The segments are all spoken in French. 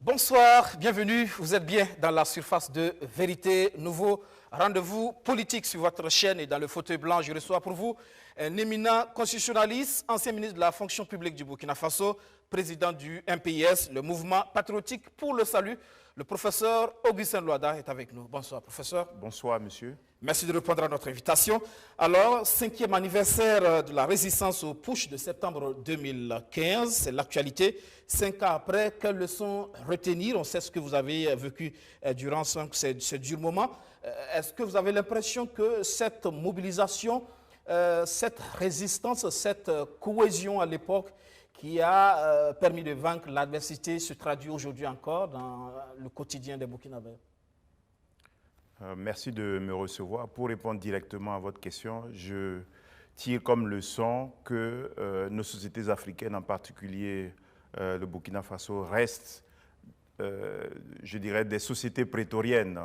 Bonsoir, bienvenue. Vous êtes bien dans la surface de vérité. Nouveau rendez-vous politique sur votre chaîne et dans le fauteuil blanc. Je reçois pour vous un éminent constitutionnaliste, ancien ministre de la fonction publique du Burkina Faso, président du MPIS, le mouvement patriotique pour le salut. Le professeur Augustin Loada est avec nous. Bonsoir, professeur. Bonsoir, monsieur. Merci de répondre à notre invitation. Alors, 5e anniversaire de la résistance au putsch de septembre 2015, c'est l'actualité. 5 ans après, quelles leçons retenir? On sait ce que vous avez vécu durant ce dur moment. Est-ce que vous avez l'impression que cette mobilisation, cette résistance, cette cohésion à l'époque qui a permis de vaincre l'adversité se traduit aujourd'hui encore dans le quotidien des Burkinabés? Merci de me recevoir. Pour répondre directement à votre question, je tire comme leçon que nos sociétés africaines, en particulier le Burkina Faso, restent, je dirais, des sociétés prétoriennes.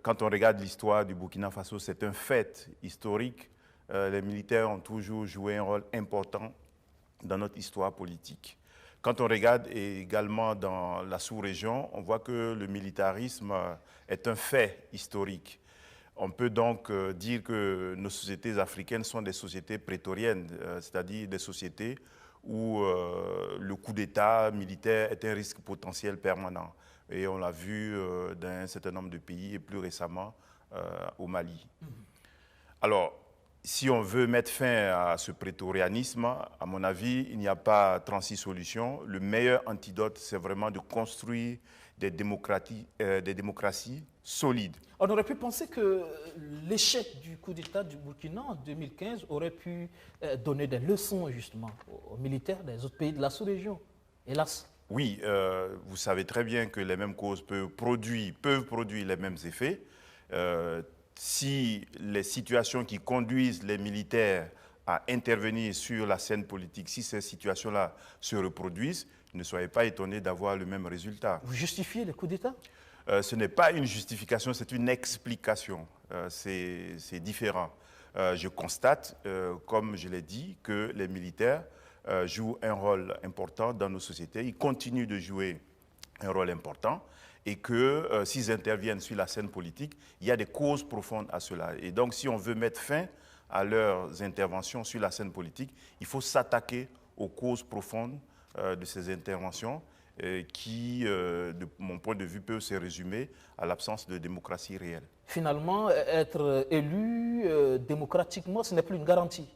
Quand on regarde l'histoire du Burkina Faso, c'est un fait historique. Les militaires ont toujours joué un rôle important dans notre histoire politique. Quand on regarde également dans la sous-région, on voit que le militarisme est un fait historique. On peut donc dire que nos sociétés africaines sont des sociétés prétoriennes, c'est-à-dire des sociétés où le coup d'État militaire est un risque potentiel permanent. Et on l'a vu dans un certain nombre de pays et plus récemment au Mali. Alors, si on veut mettre fin à ce prétorianisme, à mon avis, il n'y a pas 36 solutions. Le meilleur antidote, c'est vraiment de construire des démocraties solides. On aurait pu penser que l'échec du coup d'État du Burkina en 2015 aurait pu donner des leçons justement aux militaires des autres pays de la sous-région. Hélas. Oui, vous savez très bien que les mêmes causes peuvent produire les mêmes effets. Si les situations qui conduisent les militaires à intervenir sur la scène politique, si ces situations-là se reproduisent, ne soyez pas étonnés d'avoir le même résultat. Vous justifiez le coup d'État? Ce n'est pas une justification, c'est une explication. C'est différent. Je constate, comme je l'ai dit, que les militaires jouent un rôle important dans nos sociétés. Ils continuent de jouer un rôle important. Et que s'ils interviennent sur la scène politique, il y a des causes profondes à cela. Et donc, si on veut mettre fin à leurs interventions sur la scène politique, il faut s'attaquer aux causes profondes de ces interventions qui, de mon point de vue, peuvent se résumer à l'absence de démocratie réelle. Finalement, être élu démocratiquement, ce n'est plus une garantie.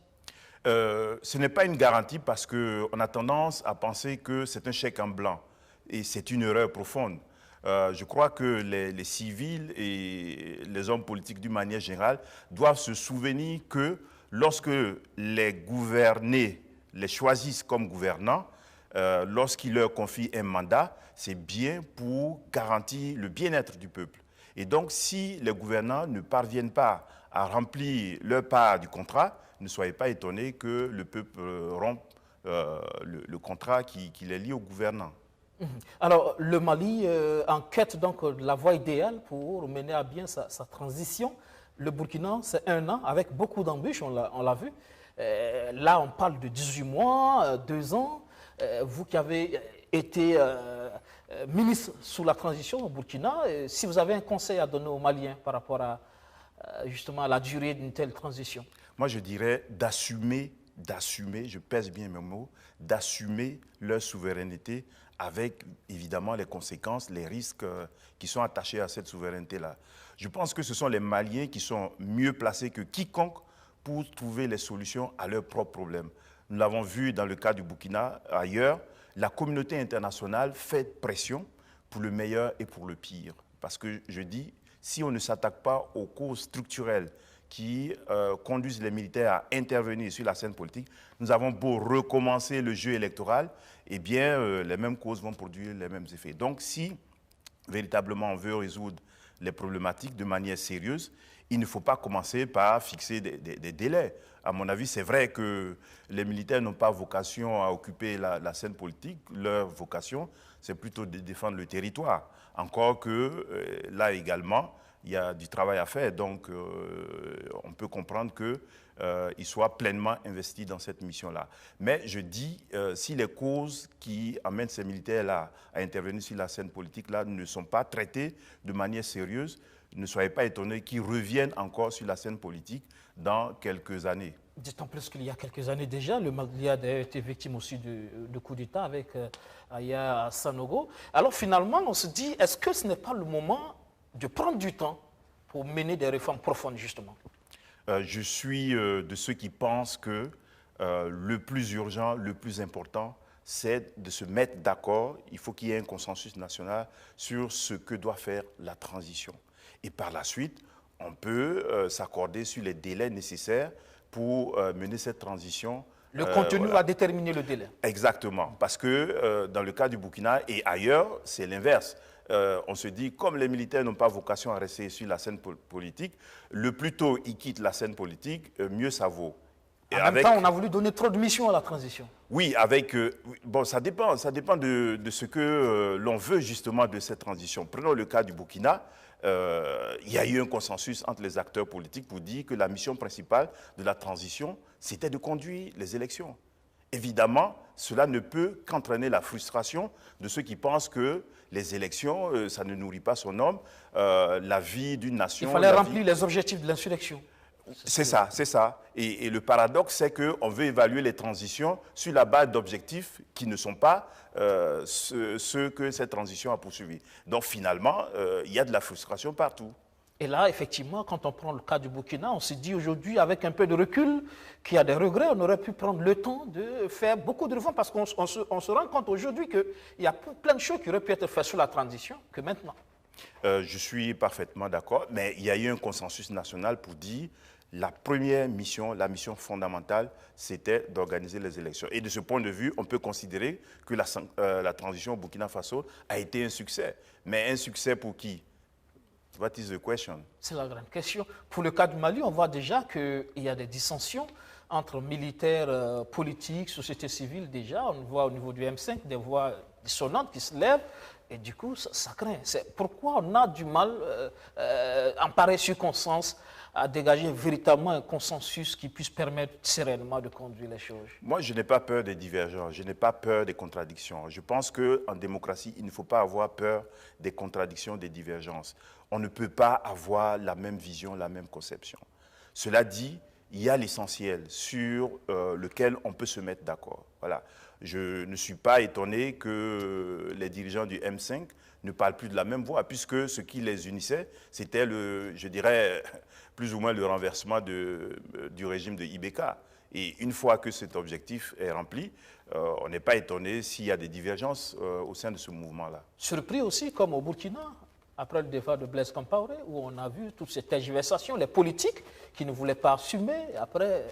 Ce n'est pas une garantie parce qu'on a tendance à penser que c'est un chèque en blanc. Et c'est une erreur profonde. Je crois que les civils et les hommes politiques d'une manière générale doivent se souvenir que lorsque les gouvernés les choisissent comme gouvernants, lorsqu'ils leur confient un mandat, c'est bien pour garantir le bien-être du peuple. Et donc, si les gouvernants ne parviennent pas à remplir leur part du contrat, ne soyez pas étonnés que le peuple rompe le contrat qui les lie aux gouvernants. Alors, le Mali en quête donc de la voie idéale pour mener à bien sa transition. Le Burkina, c'est 1 an avec beaucoup d'embûches, on l'a vu. Là, on parle de 18 mois, 2 ans. Vous qui avez été ministre sous la transition au Burkina, si vous avez un conseil à donner aux Maliens par rapport à justement à la durée d'une telle transition. Moi, je dirais d'assumer, je pèse bien mes mots, d'assumer leur souveraineté avec évidemment les conséquences, les risques qui sont attachés à cette souveraineté-là. Je pense que ce sont les Maliens qui sont mieux placés que quiconque pour trouver les solutions à leurs propres problèmes. Nous l'avons vu dans le cas du Burkina, ailleurs, la communauté internationale fait pression pour le meilleur et pour le pire. Parce que je dis, si on ne s'attaque pas aux causes structurelles qui conduisent les militaires à intervenir sur la scène politique, nous avons beau recommencer le jeu électoral, eh bien, les mêmes causes vont produire les mêmes effets. Donc, si véritablement on veut résoudre les problématiques de manière sérieuse, il ne faut pas commencer par fixer des délais. À mon avis, c'est vrai que les militaires n'ont pas vocation à occuper la scène politique. Leur vocation, c'est plutôt de défendre le territoire. Encore que, là également, il y a du travail à faire. Donc, on peut comprendre qu'il soit pleinement investi dans cette mission-là. Mais je dis, si les causes qui amènent ces militaires-là à intervenir sur la scène politique-là ne sont pas traitées de manière sérieuse, ne soyez pas étonnés qu'ils reviennent encore sur la scène politique dans quelques années. D'autant plus qu'il y a quelques années déjà, le Mali a été victime aussi de coup d'État avec Aya Sanogo. Alors finalement, on se dit, est-ce que ce n'est pas le moment de prendre du temps pour mener des réformes profondes, justement? Je suis de ceux qui pensent que le plus urgent, le plus important, c'est de se mettre d'accord. Il faut qu'il y ait un consensus national sur ce que doit faire la transition. Et par la suite, on peut s'accorder sur les délais nécessaires pour mener cette transition. Le contenu va déterminer le délai. Exactement, parce que dans le cas du Burkina et ailleurs, c'est l'inverse. On se dit, comme les militaires n'ont pas vocation à rester sur la scène politique, le plus tôt ils quittent la scène politique, mieux ça vaut. Et en même temps, on a voulu donner trop de missions à la transition. Oui, bon, ça dépend de ce que l'on veut justement de cette transition. Prenons le cas du Burkina. Il y a eu un consensus entre les acteurs politiques pour dire que la mission principale de la transition, c'était de conduire les élections. Évidemment, cela ne peut qu'entraîner la frustration de ceux qui pensent que les élections, ça ne nourrit pas son homme, la vie d'une nation... Il fallait remplir les objectifs de l'insurrection. C'est ça, c'est ça. Et le paradoxe, c'est qu'on veut évaluer les transitions sur la base d'objectifs qui ne sont pas ceux que cette transition a poursuivis. Donc finalement, il y a de la frustration partout. Et là, effectivement, quand on prend le cas du Burkina, on se dit aujourd'hui, avec un peu de recul, qu'il y a des regrets, on aurait pu prendre le temps de faire beaucoup de réformes, parce qu'on se rend compte aujourd'hui qu'il y a plein de choses qui auraient pu être faites sur la transition que maintenant. Je suis parfaitement d'accord, mais il y a eu un consensus national pour dire la première mission, la mission fondamentale, c'était d'organiser les élections. Et de ce point de vue, on peut considérer que la transition au Burkina Faso a été un succès. Mais un succès pour qui? What is the question? C'est la grande question. Pour le cas du Mali, on voit déjà qu'il y a des dissensions entre militaires, politiques, société civile déjà. On voit au niveau du M5 des voix dissonantes qui se lèvent. Et du coup, ça craint. C'est pourquoi on a du mal, en pareille circonstance, à dégager véritablement un consensus qui puisse permettre sereinement de conduire les choses. Moi, je n'ai pas peur des divergences, je n'ai pas peur des contradictions. Je pense qu'en démocratie, il ne faut pas avoir peur des contradictions, des divergences. On ne peut pas avoir la même vision, la même conception. Cela dit, il y a l'essentiel sur lequel on peut se mettre d'accord. Voilà. Je ne suis pas étonné que les dirigeants du M5 ne parlent plus de la même voix, puisque ce qui les unissait, c'était, je dirais, plus ou moins le renversement du régime de Ibeka. Et une fois que cet objectif est rempli, on n'est pas étonné s'il y a des divergences au sein de ce mouvement-là. Surpris aussi, comme au Burkina, après le départ de Blaise Compaoré, où on a vu toute cette tergiversation, les politiques qui ne voulaient pas assumer, après,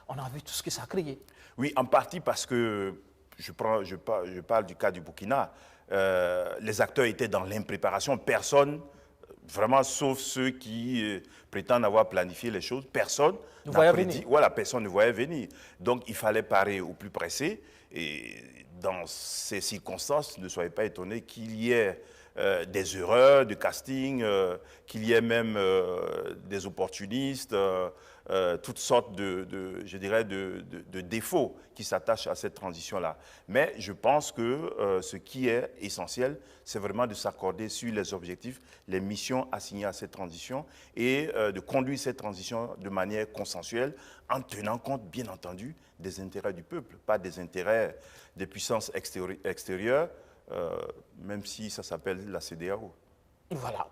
on a vu tout ce que ça a créé. Oui, en partie parce que, je parle du cas du Burkina, les acteurs étaient dans l'impréparation. Personne, vraiment sauf ceux qui prétendent avoir planifié les choses, personne ne voyait venir. Voilà, personne ne voyait venir. Donc il fallait parer au plus pressé. Et dans ces circonstances, ne soyez pas étonnés qu'il y ait des erreurs de casting, qu'il y ait même des opportunistes, toutes sortes je dirais, de défauts qui s'attachent à cette transition-là. Mais je pense que ce qui est essentiel, c'est vraiment de s'accorder sur les objectifs, les missions assignées à cette transition et de conduire cette transition de manière consensuelle en tenant compte, bien entendu, des intérêts du peuple, pas des intérêts des puissances extérieures, même si ça s'appelle la CEDEAO. Voilà.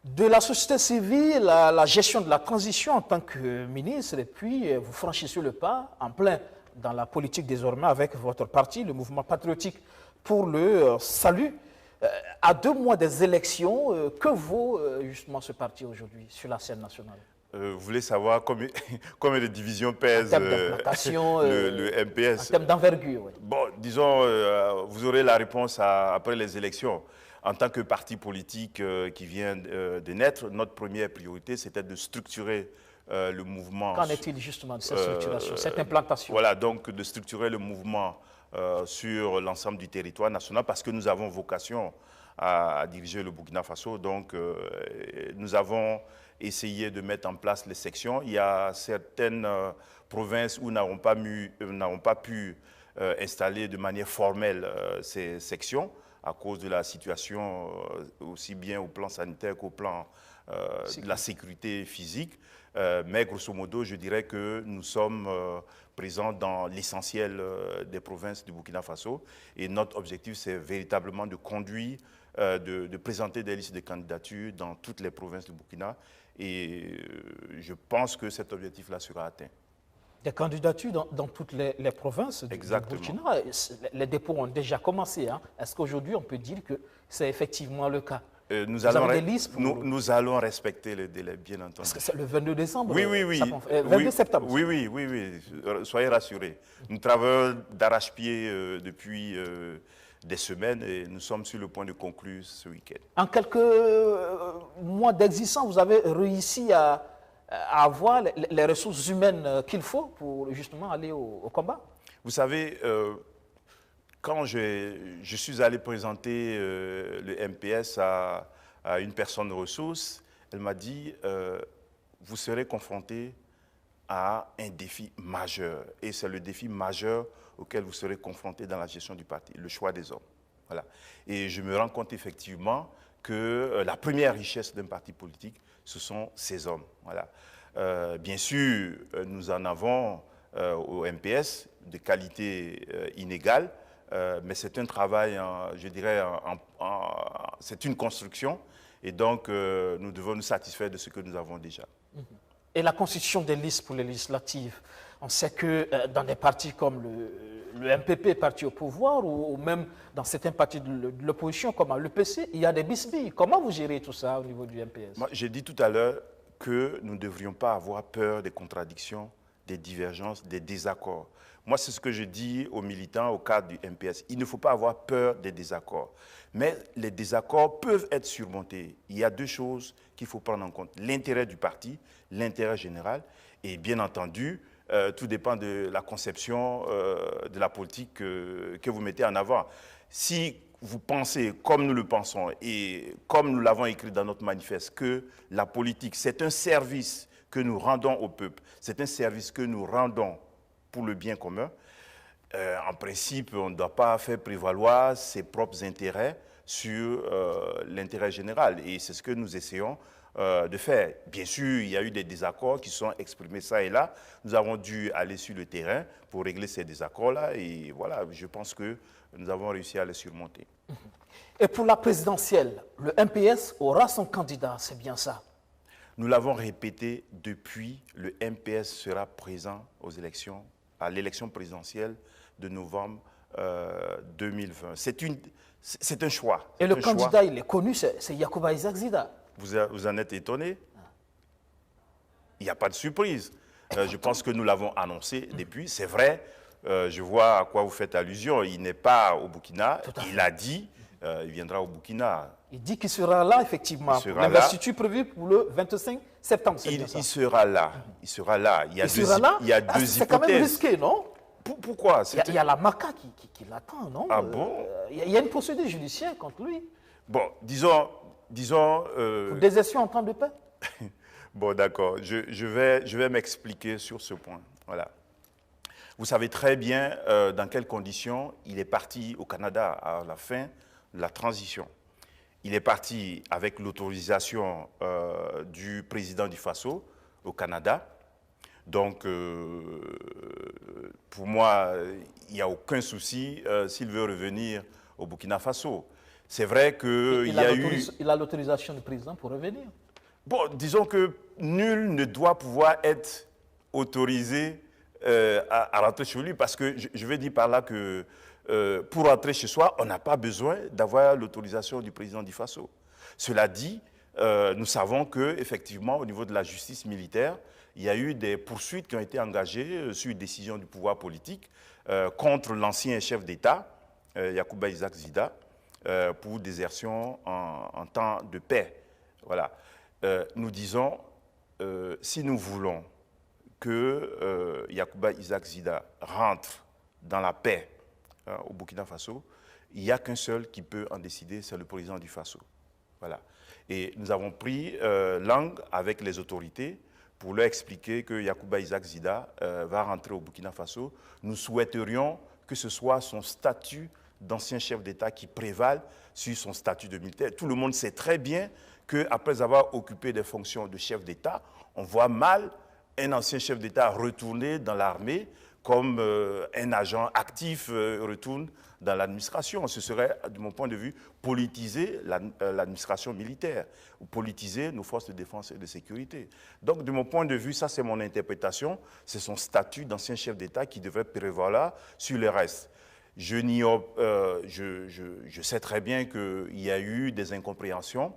De la société civile, la gestion de la transition en tant que ministre, et puis vous franchissez le pas en plein dans la politique désormais avec votre parti, le mouvement patriotique pour le salut. À 2 mois des élections, que vaut justement ce parti aujourd'hui sur la scène nationale? Vous voulez savoir combien de divisions pèse le MPS? En termes d'envergure, oui. Bon, disons, vous aurez la réponse après les élections. En tant que parti politique qui vient de naître, notre première priorité, c'était de structurer le mouvement. Qu'en est-il justement de cette structuration, cette implantation? Voilà, donc de structurer le mouvement sur l'ensemble du territoire national parce que nous avons vocation à diriger le Burkina Faso. Donc, nous avons essayé de mettre en place les sections. Il y a certaines provinces où n'avons pas pu installer de manière formelle ces sections à cause de la situation aussi bien au plan sanitaire qu'au plan de la sécurité physique. Mais grosso modo, je dirais que nous sommes présents dans l'essentiel des provinces du Burkina Faso. Et notre objectif, c'est véritablement de conduire, de présenter des listes de candidatures dans toutes les provinces du Burkina. Et je pense que cet objectif-là sera atteint. Des candidatures dans toutes les provinces du Burkina. Les dépôts ont déjà commencé. Hein. Est-ce qu'aujourd'hui, on peut dire que c'est effectivement le cas? Nous allons respecter les délais, bien entendu. Parce que c'est le 22 décembre. Oui, oui, oui. 22 septembre. Oui. Soyez rassurés. Nous travaillons d'arrache-pied depuis des semaines et nous sommes sur le point de conclure ce week-end. En quelques mois d'existence, vous avez réussi à avoir les ressources humaines qu'il faut pour justement aller au combat? Vous savez, quand je suis allé présenter le MPS à une personne de ressources, elle m'a dit vous serez confronté à un défi majeur. Et c'est le défi majeur auquel vous serez confronté dans la gestion du parti, le choix des hommes. Voilà. Et je me rends compte effectivement que la première richesse d'un parti politique, ce sont ces hommes. Voilà. Bien sûr, nous en avons au MPS de qualité inégale, mais c'est un travail, je dirais, c'est une construction. Et donc, nous devons nous satisfaire de ce que nous avons déjà. Et la constitution des listes pour les législatives, on sait que dans des partis comme le MPP, parti au pouvoir, ou même dans certains partis de l'opposition, comme l'EPC, il y a des bisbilles. Comment vous gérez tout ça au niveau du MPS? Moi, j'ai dit tout à l'heure que nous ne devrions pas avoir peur des contradictions, des divergences, des désaccords. Moi, c'est ce que je dis aux militants au cadre du MPS. Il ne faut pas avoir peur des désaccords. Mais les désaccords peuvent être surmontés. Il y a deux choses qu'il faut prendre en compte. L'intérêt du parti, l'intérêt général, et bien entendu, tout dépend de la conception de la politique que vous mettez en avant. Si vous pensez, comme nous le pensons, et comme nous l'avons écrit dans notre manifeste, que la politique, c'est un service que nous rendons au peuple, c'est un service que nous rendons pour le bien commun, en principe, on ne doit pas faire prévaloir ses propres intérêts sur l'intérêt général. Et c'est ce que nous essayons de faire. Bien sûr, il y a eu des désaccords qui sont exprimés ça et là. Nous avons dû aller sur le terrain pour régler ces désaccords-là. Et voilà, je pense que nous avons réussi à les surmonter. Et pour la présidentielle, le MPS aura son candidat, c'est bien ça? Nous l'avons répété depuis, le MPS sera présent aux élections, à l'élection présidentielle de novembre 2020. C'est un choix. Et le candidat, il est connu, c'est Yacouba Isaac Zida. Vous en êtes étonné? Il n'y a pas de surprise. Je pense que nous l'avons annoncé depuis. C'est vrai, je vois à quoi vous faites allusion. Il n'est pas au Burkina. Il a dit, il viendra au Burkina. Il dit qu'il sera là, effectivement. L'investiture prévue pour le 25 septembre. Il sera là. Il sera là. Il y a deux hypothèses. C'est quand même risqué, non? Pourquoi? Il y a la MACA qui l'attend, non? Ah bon? Il y a une procédure judiciaire contre lui. Bon, disons pour désertion en temps de paix. Bon, d'accord. Je vais m'expliquer sur ce point. Voilà. Vous savez très bien dans quelles conditions il est parti au Canada à la fin de la transition. Il est parti avec l'autorisation du président du Faso au Canada. Donc, pour moi, il n'y a aucun souci s'il veut revenir au Burkina Faso. C'est vrai qu'il y a eu... Il a l'autorisation du président pour revenir. Bon, disons que nul ne doit pouvoir être autorisé à rentrer chez lui parce que je veux dire par là que pour rentrer chez soi, on n'a pas besoin d'avoir l'autorisation du président du Faso. Cela dit, nous savons qu'effectivement, au niveau de la justice militaire, il y a eu des poursuites qui ont été engagées sur décision du pouvoir politique contre l'ancien chef d'État, Yacouba Isaac Zida, pour désertion en temps de paix. Voilà. Nous disons, si nous voulons que Yacouba Isaac Zida rentre dans la paix au Burkina Faso, il n'y a qu'un seul qui peut en décider, c'est le président du Faso. Voilà. Et nous avons pris langue avec les autorités pour leur expliquer que Yacouba Isaac Zida va rentrer au Burkina Faso. Nous souhaiterions que ce soit son statut d'ancien chef d'État qui prévale sur son statut de militaire. Tout le monde sait très bien qu'après avoir occupé des fonctions de chef d'État, on voit mal un ancien chef d'État retourner dans l'armée comme un agent actif retourne dans l'administration. Ce serait, de mon point de vue, politiser l'administration militaire, ou politiser nos forces de défense et de sécurité. Donc, de mon point de vue, ça c'est mon interprétation, c'est son statut d'ancien chef d'État qui devrait prévaloir sur le reste. Je sais très bien qu'il y a eu des incompréhensions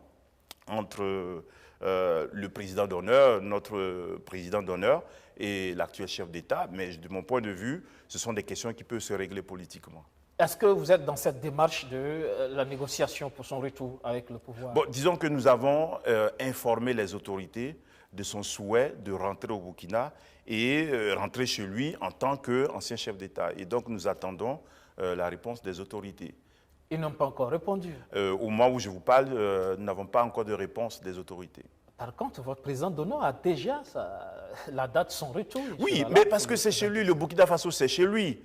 entre le président d'honneur, notre président d'honneur et l'actuel chef d'État, mais de mon point de vue, ce sont des questions qui peuvent se régler politiquement. Est-ce que vous êtes dans cette démarche de la négociation pour son retour avec le pouvoir? Bon, disons que nous avons informé les autorités de son souhait de rentrer au Burkina et rentrer chez lui en tant qu'ancien chef d'État. Et donc nous attendons la réponse des autorités. Ils n'ont pas encore répondu. Au moment où je vous parle, nous n'avons pas encore de réponse des autorités. Par contre, votre président d'honneur a déjà la date de son retour. Oui, mais parce que c'est chez lui, le Burkina Faso, c'est chez lui.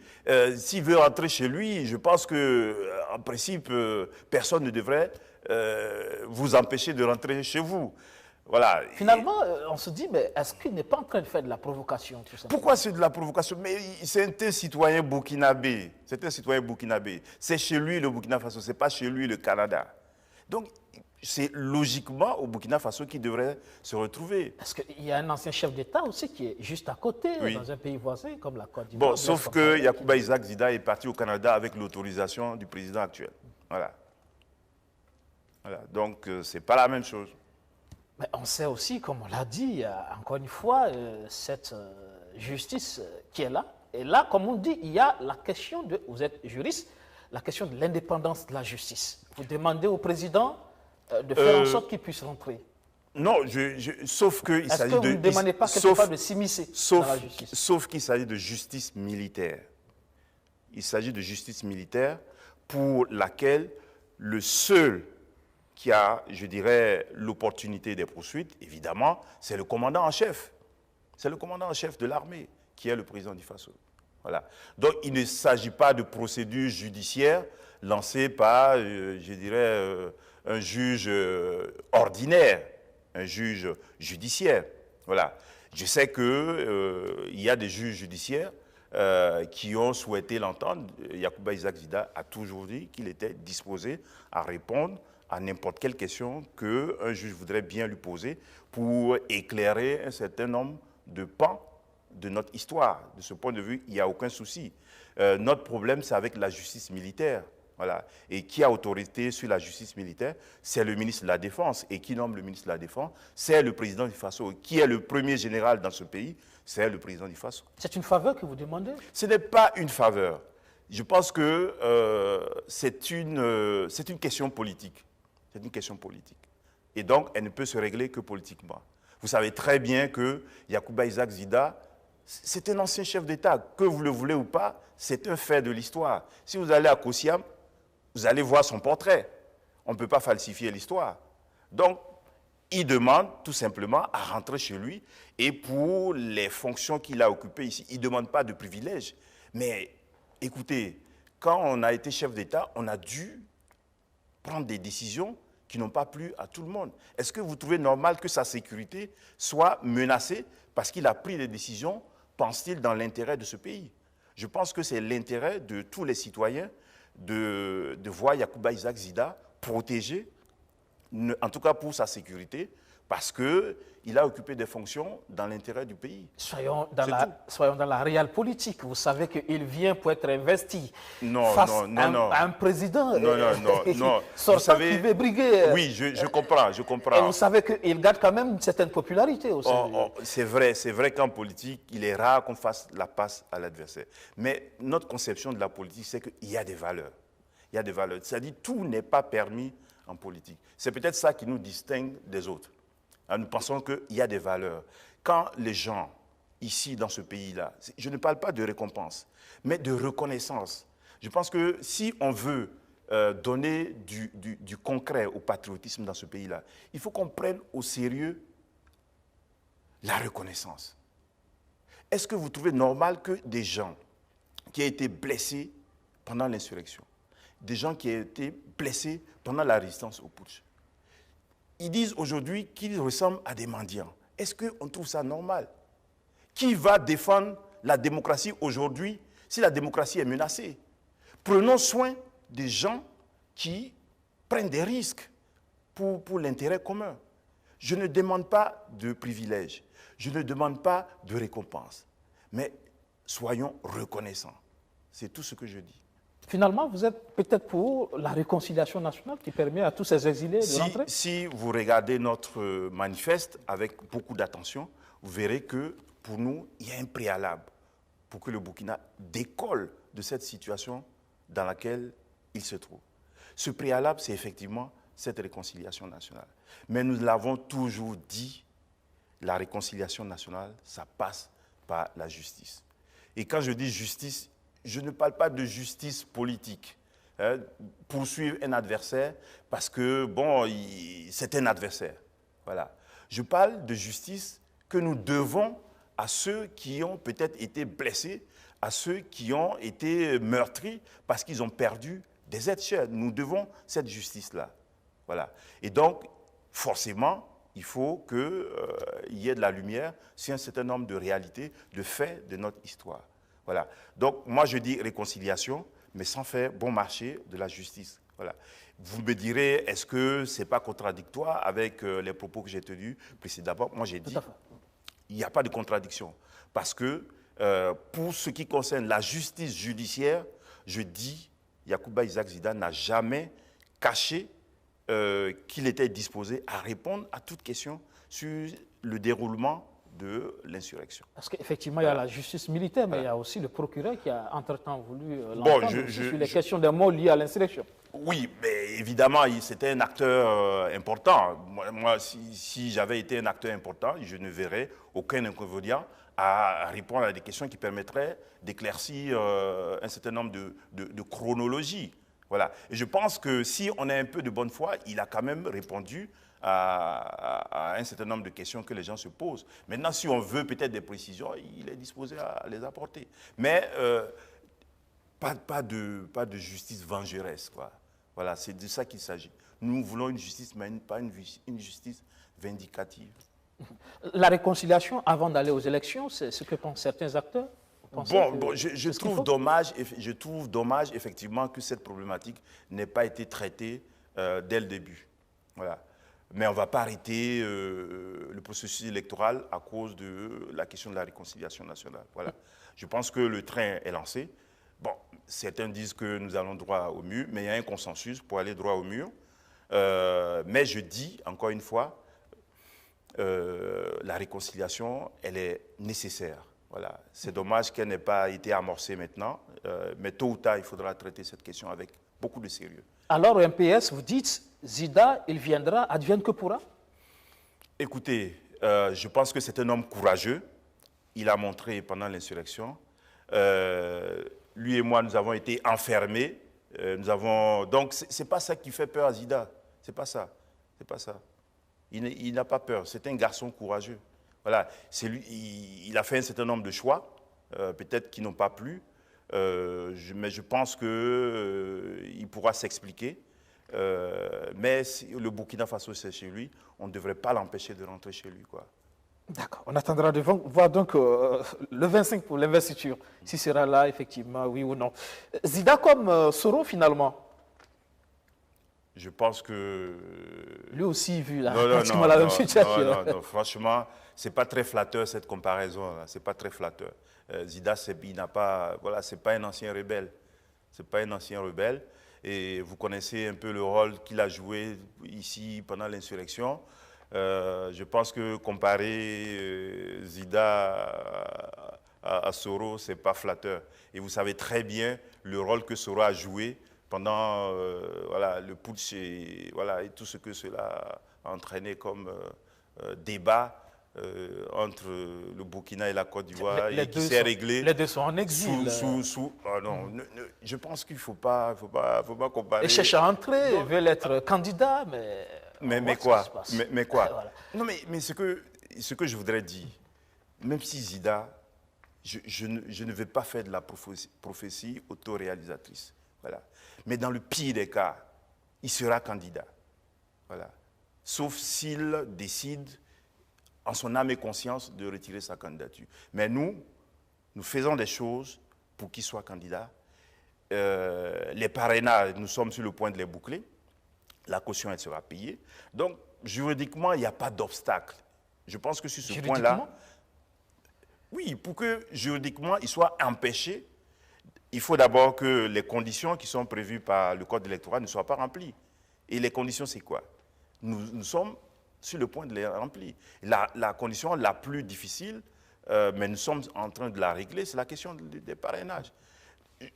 S'il veut rentrer chez lui, je pense qu'en principe, personne ne devrait vous empêcher de rentrer chez vous. Voilà. Finalement, on se dit, mais est-ce qu'il n'est pas en train de faire de la provocation, tout simplement? Pourquoi c'est de la provocation? Mais c'est un citoyen burkinabé. C'est un citoyen burkinabé. C'est chez lui le Burkina Faso, ce n'est pas chez lui le Canada. Donc, c'est logiquement au Burkina Faso qu'il devrait se retrouver. Parce qu'il y a un ancien chef d'État aussi qui est juste à côté, oui, dans un pays voisin comme la Côte d'Ivoire. Bon, sauf que Yacouba Isaac Zida est parti au Canada avec l'autorisation du président actuel. Voilà. Voilà. Donc, ce n'est pas la même chose. Mais on sait aussi, comme on l'a dit, encore une fois, cette justice qui est là. Et là, comme on dit, il y a la question de, vous êtes juriste, la question de l'indépendance de la justice. Vous demandez au président de faire en sorte qu'il puisse rentrer. Non, sauf qu'il s'agit de... Est-ce que vous ne demandez pas quelque part de s'immiscer dans la justice? Sauf qu'il s'agit de justice militaire. Il s'agit de justice militaire pour laquelle le seul qui a, je dirais, l'opportunité des poursuites, évidemment, c'est le commandant en chef. C'est le commandant en chef de l'armée qui est le président du Faso. Voilà. Donc, il ne s'agit pas de procédure judiciaire lancée par, je dirais, un juge ordinaire, un juge judiciaire. Voilà. Je sais qu'il y a des juges judiciaires qui ont souhaité l'entendre. Yacouba Isaac Zida a toujours dit qu'il était disposé à répondre à n'importe quelle question qu'un juge voudrait bien lui poser pour éclairer un certain nombre de pans de notre histoire. De ce point de vue, il n'y a aucun souci. Notre problème, c'est avec la justice militaire. Voilà. Et qui a autorité sur la justice militaire? C'est le ministre de la Défense. Et qui nomme le ministre de la Défense? C'est le président du Faso. Qui est le premier général dans ce pays? C'est le président du Faso. C'est une faveur que vous demandez? Ce n'est pas une faveur. Je pense que c'est une question politique. C'est une question politique. Et donc, elle ne peut se régler que politiquement. Vous savez très bien que Yacouba Isaac Zida, c'est un ancien chef d'État. Que vous le voulez ou pas, c'est un fait de l'histoire. Si vous allez à Kosiam, vous allez voir son portrait. On ne peut pas falsifier l'histoire. Donc, il demande tout simplement à rentrer chez lui. Et pour les fonctions qu'il a occupées ici, il ne demande pas de privilèges. Mais écoutez, quand on a été chef d'État, on a dû prendre des décisions qui n'ont pas plu à tout le monde. Est-ce que vous trouvez normal que sa sécurité soit menacée parce qu'il a pris des décisions, pense-t-il, dans l'intérêt de ce pays? Je pense que c'est l'intérêt de tous les citoyens de voir Yacouba Isaac Zida protégé, en tout cas pour sa sécurité, parce qu'il a occupé des fonctions dans l'intérêt du pays. Soyons dans la réelle politique. Vous savez qu'il vient pour être investi face à un président sortant qui veut briguer. Oui, je comprends. Et vous savez qu'il garde quand même une certaine popularité aussi. C'est vrai qu'en politique, il est rare qu'on fasse la passe à l'adversaire. Mais notre conception de la politique, c'est qu'il y a des valeurs. Il y a des valeurs. C'est-à-dire que tout n'est pas permis en politique. C'est peut-être ça qui nous distingue des autres. Nous pensons qu'il y a des valeurs. Quand les gens, ici, dans ce pays-là, je ne parle pas de récompense, mais de reconnaissance. Je pense que si on veut donner du concret au patriotisme dans ce pays-là, il faut qu'on prenne au sérieux la reconnaissance. Est-ce que vous trouvez normal que des gens qui ont été blessés pendant l'insurrection, des gens qui ont été blessés pendant la résistance au putsch, ils disent aujourd'hui qu'ils ressemblent à des mendiants? Est-ce qu'on trouve ça normal? Qui va défendre la démocratie aujourd'hui si la démocratie est menacée? Prenons soin des gens qui prennent des risques pour l'intérêt commun. Je ne demande pas de privilèges, je ne demande pas de récompense, mais soyons reconnaissants. C'est tout ce que je dis. Finalement, vous êtes peut-être pour la réconciliation nationale qui permet à tous ces exilés de rentrer? Si vous regardez notre manifeste avec beaucoup d'attention, vous verrez que pour nous, il y a un préalable pour que le Burkina décolle de cette situation dans laquelle il se trouve. Ce préalable, c'est effectivement cette réconciliation nationale. Mais nous l'avons toujours dit, la réconciliation nationale, ça passe par la justice. Et quand je dis justice, je ne parle pas de justice politique. Poursuivre un adversaire parce que, bon, c'est un adversaire. Voilà. Je parle de justice que nous devons à ceux qui ont peut-être été blessés, à ceux qui ont été meurtris parce qu'ils ont perdu des êtres chers. Nous devons cette justice-là. Voilà. Et donc, forcément, il faut qu'il y ait de la lumière sur un certain nombre de réalités, de faits de notre histoire. Voilà. Donc, moi, je dis réconciliation, mais sans faire bon marché de la justice. Voilà. Vous me direz, est-ce que ce n'est pas contradictoire avec les propos que j'ai tenus précédemment? Moi, j'ai dit, il n'y a pas de contradiction. Parce que, pour ce qui concerne la justice judiciaire, je dis, Yacouba Isaac Zida n'a jamais caché qu'il était disposé à répondre à toute question sur le déroulement de l'insurrection. Parce qu'effectivement, il y a la justice militaire, mais il y a aussi le procureur qui a entre-temps voulu l'entendre sur les questions des mots liés à l'insurrection. Oui, mais évidemment, c'était un acteur important. Moi, si j'avais été un acteur important, je ne verrais aucun inconvénient à répondre à des questions qui permettraient d'éclaircir un certain nombre de chronologies. Voilà. Et je pense que si on a un peu de bonne foi, il a quand même répondu à un certain nombre de questions que les gens se posent. Maintenant, si on veut peut-être des précisions, il est disposé à les apporter. Mais pas de justice vengeresse, quoi. Voilà, c'est de ça qu'il s'agit. Nous voulons une justice, mais pas une justice vindicative. La réconciliation avant d'aller aux élections, c'est ce que pensent certains acteurs? Je trouve dommage effectivement que cette problématique n'ait pas été traitée dès le début. Voilà. Mais on ne va pas arrêter le processus électoral à cause de la question de la réconciliation nationale. Voilà. Je pense que le train est lancé. Bon, certains disent que nous allons droit au mur, mais il y a un consensus pour aller droit au mur. Mais je dis, encore une fois, la réconciliation, elle est nécessaire. Voilà. C'est dommage qu'elle n'ait pas été amorcée maintenant, mais tôt ou tard, il faudra traiter cette question avec beaucoup de sérieux. Alors, au MPS, vous dites, Zida, il viendra, advienne que pourra? Écoutez, je pense que c'est un homme courageux. Il a montré pendant l'insurrection. Lui et moi, nous avons été enfermés. Donc, ce n'est pas ça qui fait peur à Zida. Ce n'est pas ça. C'est pas ça. Il n'a pas peur. C'est un garçon courageux. Voilà. Il a fait un certain nombre de choix, peut-être qui n'ont pas plu. Mais je pense qu'il pourra s'expliquer. Mais si le Burkina Faso, c'est chez lui, on ne devrait pas l'empêcher de rentrer chez lui, quoi. D'accord. On attendra de voir donc le 25 pour l'investiture, si sera là, effectivement, oui ou non. Zida comme Soro, finalement? Je pense que... Lui aussi, vu la même situation. Non, franchement, ce n'est pas très flatteur, cette comparaison. Ce n'est pas très flatteur. Zida, il n'a pas... Voilà, ce n'est pas un ancien rebelle. Ce n'est pas un ancien rebelle. Et vous connaissez un peu le rôle qu'il a joué ici pendant l'insurrection. Je pense que comparer Zida à Soro, ce n'est pas flatteur. Et vous savez très bien le rôle que Soro a joué pendant le putsch et tout ce que cela a entraîné comme débat entre le Burkina et la Côte d'Ivoire et qui s'est réglé. Les deux sont en exil. Oh non, je pense qu'il ne faut pas comparer. Ils cherchent à entrer, ils veulent être candidats, mais... Mais quoi? Mais quoi? Voilà. Non, mais ce que je voudrais dire, même si Zida, je ne vais pas faire de la prophétie autoréalisatrice. Voilà. Mais dans le pire des cas, il sera candidat. Voilà. Sauf s'il décide, en son âme et conscience, de retirer sa candidature. Mais nous faisons des choses pour qu'il soit candidat. Les parrainages, nous sommes sur le point de les boucler. La caution, elle sera payée. Donc, juridiquement, il n'y a pas d'obstacle. Je pense que sur ce point-là, oui, pour que juridiquement, il soit empêché, il faut d'abord que les conditions qui sont prévues par le code électoral ne soient pas remplies. Et les conditions, c'est quoi? Nous sommes sur le point de les remplir. La condition la plus difficile, mais nous sommes en train de la régler, c'est la question des parrainages.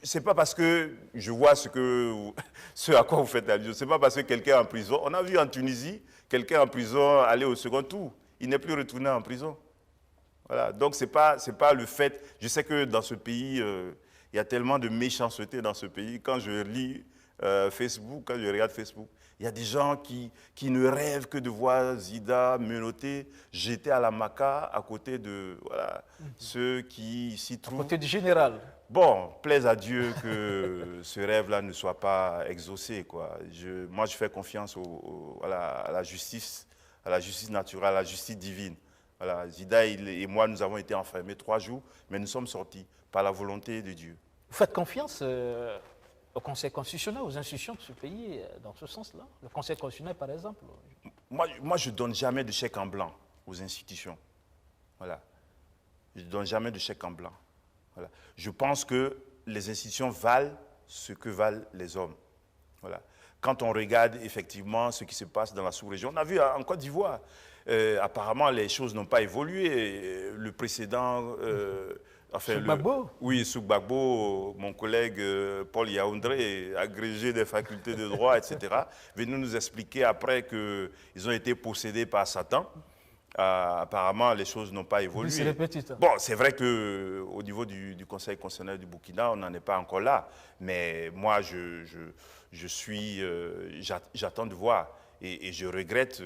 Ce n'est pas parce que je vois ce à quoi vous faites allusion, ce n'est pas parce que quelqu'un est en prison. On a vu en Tunisie, quelqu'un en prison aller au second tour. Il n'est plus retourné en prison. Voilà. Donc, ce n'est pas le fait... Je sais que dans ce pays, il y a tellement de méchanceté dans ce pays. Quand je lis Facebook, quand je regarde Facebook, il y a des gens qui ne rêvent que de voir Zida menotté, jeté à la maca à côté de ceux qui s'y trouvent. À côté du général. Bon, plaise à Dieu que ce rêve-là ne soit pas exaucé, quoi. Moi, je fais confiance à la justice naturelle, à la justice divine. Voilà, Zida et moi, nous avons été enfermés 3 jours, mais nous sommes sortis par la volonté de Dieu. Vous faites confiance au Conseil constitutionnel, aux institutions de ce pays, dans ce sens-là? Le Conseil constitutionnel, par exemple? Moi, je ne donne jamais de chèque en blanc aux institutions. Voilà. Je ne donne jamais de chèque en blanc. Voilà. Je pense que les institutions valent ce que valent les hommes. Voilà. Quand on regarde effectivement ce qui se passe dans la sous-région, on a vu en Côte d'Ivoire, apparemment les choses n'ont pas évolué. Le précédent... Souk-Gbagbo. Oui, Souk-Gbagbo, mon collègue Paul Yaoundé, agrégé des facultés de droit, etc., venu nous expliquer après qu'ils ont été possédés par Satan. Apparemment, les choses n'ont pas évolué. C'est répété. Bon, c'est vrai qu'au niveau du Conseil constitutionnel du Burkina, on n'en est pas encore là. Mais moi, j'attends de voir. Et je regrette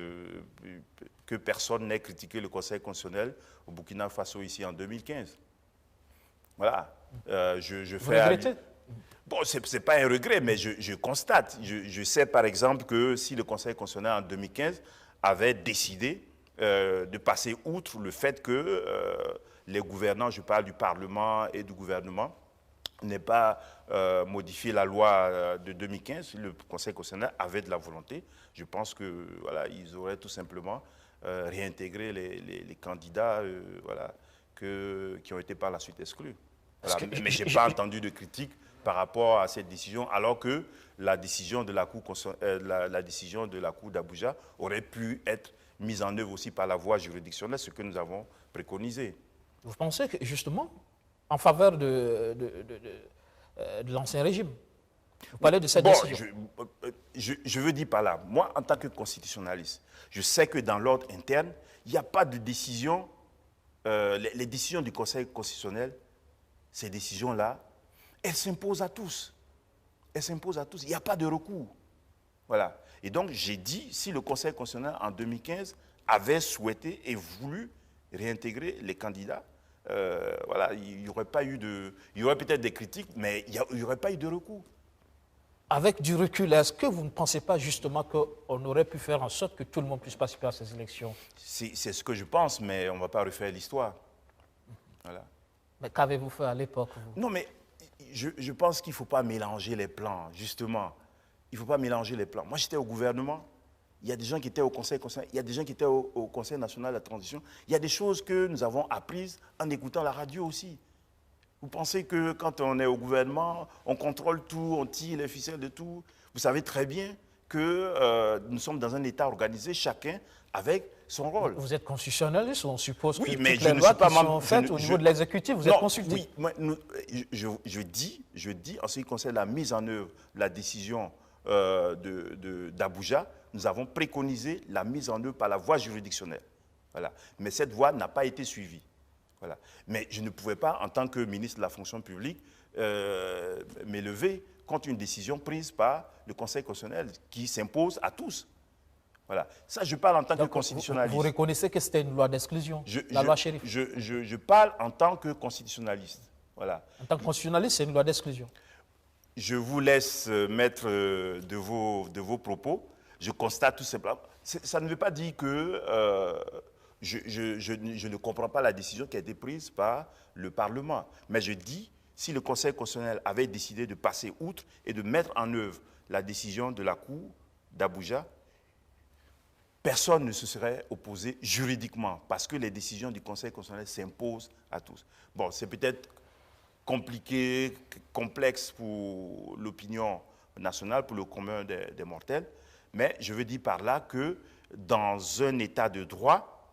que personne n'ait critiqué le Conseil constitutionnel au Burkina Faso ici en 2015. Voilà. Vous regrettez? Bon, ce n'est pas un regret, mais je constate. Je sais par exemple que si le Conseil constitutionnel en 2015 avait décidé de passer outre le fait que les gouvernants, je parle du Parlement et du gouvernement, n'aient pas modifié la loi de 2015, le Conseil constitutionnel avait de la volonté. Je pense que voilà, ils auraient tout simplement réintégré les candidats qui ont été par la suite exclus. Voilà. Mais je n'ai pas entendu de critique par rapport à cette décision, alors que la décision de la Cour d'Abuja aurait pu être mise en œuvre aussi par la voie juridictionnelle, ce que nous avons préconisé. Vous pensez que, justement, en faveur de l'ancien régime, vous parlez de cette décision? Je veux dire par là, moi, en tant que constitutionnaliste, je sais que dans l'ordre interne, il n'y a pas de décision, les décisions du Conseil constitutionnel, ces décisions-là, elles s'imposent à tous. Elles s'imposent à tous. Il n'y a pas de recours. Voilà. Et donc, j'ai dit, si le Conseil constitutionnel, en 2015, avait souhaité et voulu réintégrer les candidats, voilà, il n'y aurait pas eu il y aurait peut-être des critiques, mais il n'y aurait pas eu de recours. Avec du recul, est-ce que vous ne pensez pas justement qu'on aurait pu faire en sorte que tout le monde puisse participer à ces élections? C'est ce que je pense, mais on ne va pas refaire l'histoire. Voilà. Mais qu'avez-vous fait à l'époque? Non, mais je pense qu'il ne faut pas mélanger les plans, justement. Il ne faut pas mélanger les plans. Moi, j'étais au gouvernement. Il y a des gens qui étaient au Conseil constitutionnel. Il y a des gens qui étaient au Conseil national de la transition. Il y a des choses que nous avons apprises en écoutant la radio aussi. Vous pensez que quand on est au gouvernement, on contrôle tout, on tire les ficelles de tout. Vous savez très bien que nous sommes dans un État organisé, chacun avec son rôle. Vous êtes constitutionnaliste, on suppose que mais toutes les lois qui sont faites au niveau de l'exécutif, vous êtes consulté. Oui, moi, je dis, en ce qui concerne la mise en œuvre, la décision d'Abuja, nous avons préconisé la mise en œuvre par la voie juridictionnelle. Voilà. Mais cette voie n'a pas été suivie. Voilà. Mais je ne pouvais pas, en tant que ministre de la fonction publique, m'élever contre une décision prise par le Conseil constitutionnel qui s'impose à tous. Voilà. Ça, je parle en tant que constitutionnaliste. Vous reconnaissez que c'était une loi d'exclusion, la loi Chérif? Je parle en tant que constitutionnaliste. Voilà. En tant que constitutionnaliste, c'est une loi d'exclusion. Je vous laisse mettre de vos propos. Je constate tout simplement. Ça ne veut pas dire que je ne comprends pas la décision qui a été prise par le Parlement. Mais je dis, si le Conseil constitutionnel avait décidé de passer outre et de mettre en œuvre la décision de la Cour d'Abuja, personne ne se serait opposé juridiquement parce que les décisions du Conseil constitutionnel s'imposent à tous. Bon, c'est peut-être compliqué, complexe pour l'opinion nationale, pour le commun des mortels, mais je veux dire par là que dans un état de droit,